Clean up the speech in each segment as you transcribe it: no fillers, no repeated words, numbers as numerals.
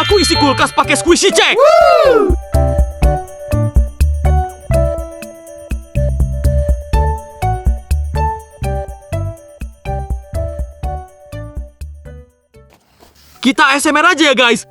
Aku isi kulkas pakai squishy check. Kita ASMR aja ya guys.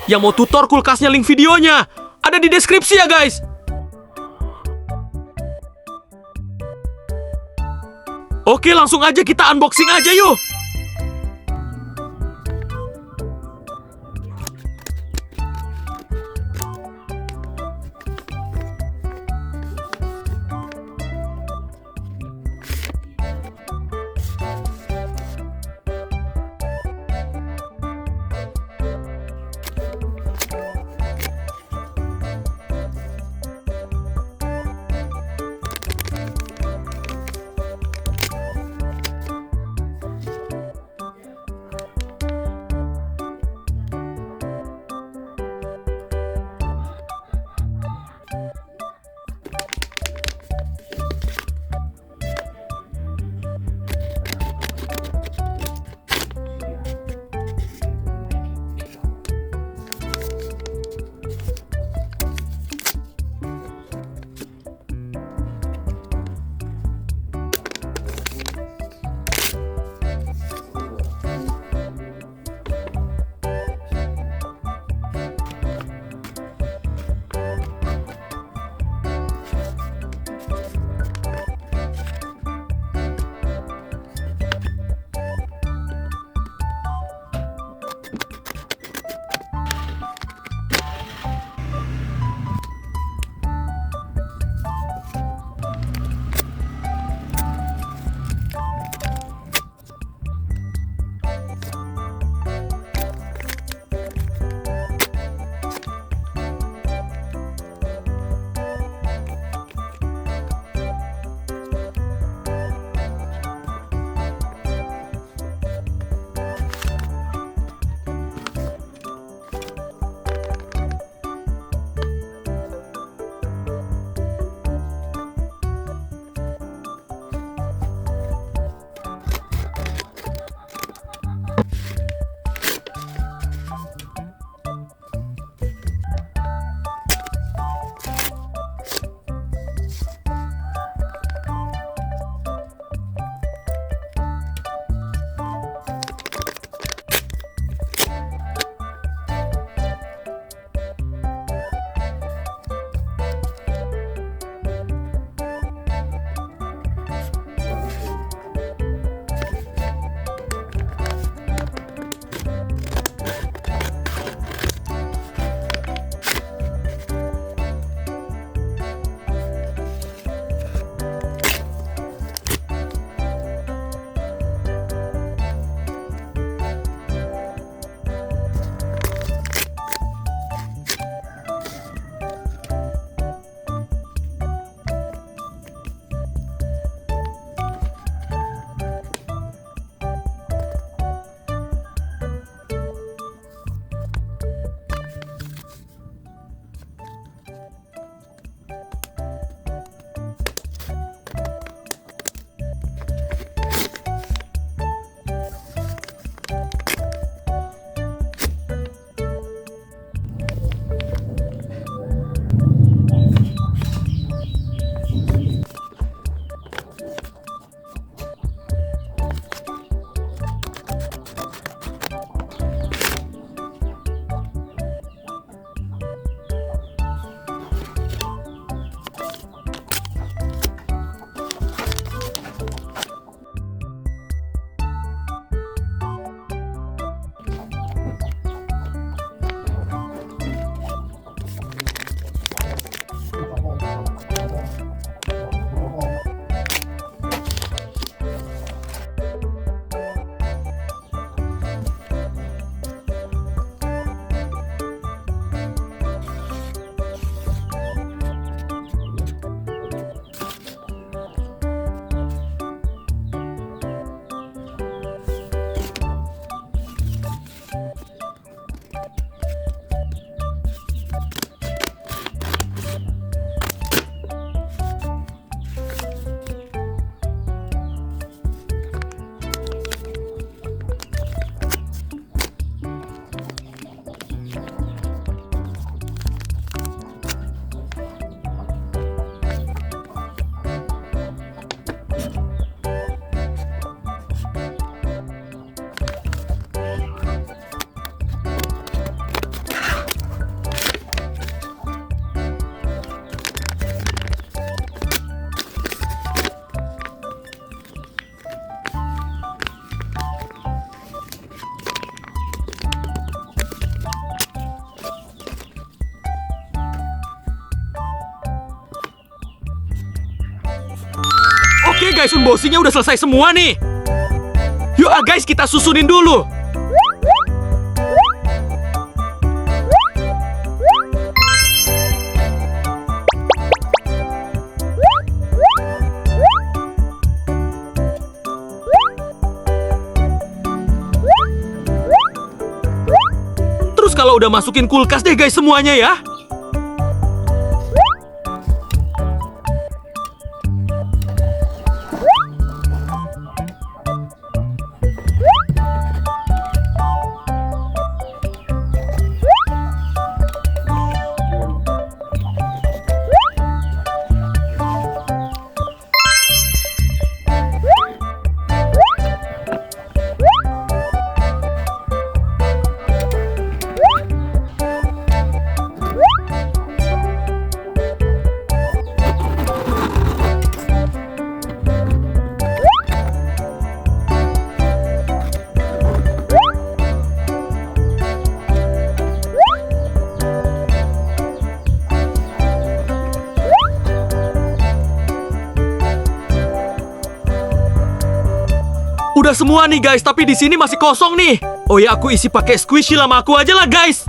Yang mau tutor kulkasnya, link videonya ada di deskripsi ya guys. Oke, langsung aja kita unboxing aja yuk. guys, unboxingnya udah selesai semua nih. Yuk guys, kita susunin dulu. Terus kalau udah masukin kulkas deh guys semuanya ya. Udah semua nih guys, tapi di sini masih kosong nih. Oh ya, aku isi pakai squishy lama aku aja lah guys.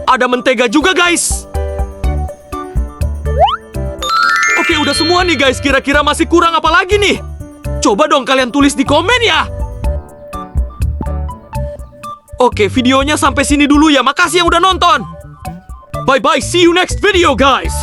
Ada mentega juga guys. Oke, udah semua nih guys. Kira-kira masih kurang apa lagi nih? Coba dong kalian tulis di komen ya. Oke, videonya sampai sini dulu ya. Makasih yang udah nonton. Bye-bye, see you next video guys.